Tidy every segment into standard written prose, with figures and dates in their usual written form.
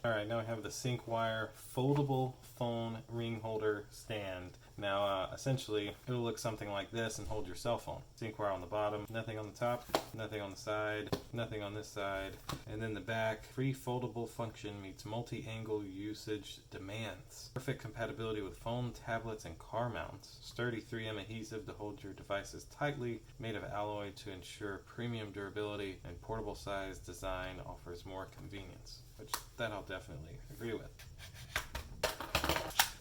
Alright, now I have the Syncwire Foldable phone ring holder stand. Now, essentially, it'll look something like this and hold your cell phone. Syncwire on the bottom, nothing on the top, nothing on the side, nothing on this side, and then the back. Free foldable function meets multi-angle usage demands. Perfect compatibility with phone, tablets, and car mounts. Sturdy 3M adhesive to hold your devices tightly, made of alloy to ensure premium durability, and portable size design offers more convenience, which that I'll definitely agree with.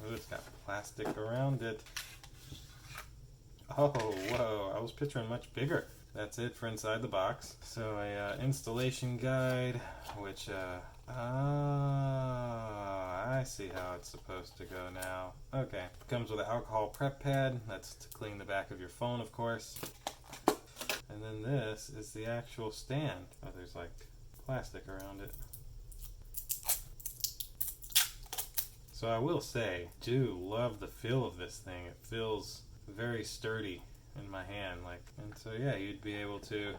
Ooh, it's got plastic around it. Oh, whoa, I was picturing much bigger. That's it for inside the box. So a installation guide, which, I see how it's supposed to go now. Okay, comes with an alcohol prep pad. That's to clean the back of your phone, of course. And then this is the actual stand. Oh, there's like plastic around it. So I will say, do love the feel of this thing. It feels very sturdy in my hand, and so yeah, you'd be able to,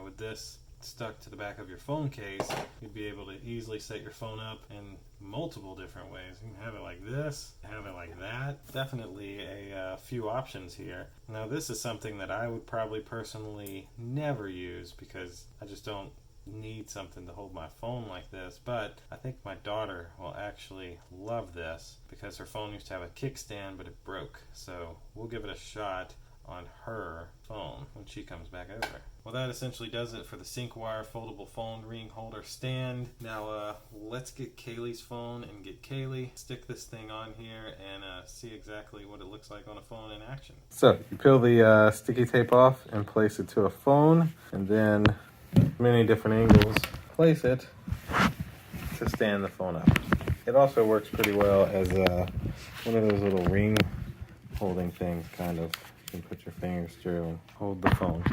with this stuck to the back of your phone case, you'd be able to easily set your phone up in multiple different ways. You can have it like this, have it like that. Definitely a few options here. Now this is something that I would probably personally never use because I just don't need something to hold my phone like this, but I think my daughter will actually love this because her phone used to have a kickstand but it broke, so we'll give it a shot on her phone when she comes back over. Well, that essentially does it for the Syncwire foldable phone ring holder stand. Now let's get Kaylee's phone and get Kaylee, stick this thing on here and see exactly what it looks like on a phone in action. So you peel the sticky tape off and place it to a phone, and then many different angles, place it to stand the phone up. It also works pretty well as one of those little ring holding things, kind of. You can put your fingers through and hold the phone.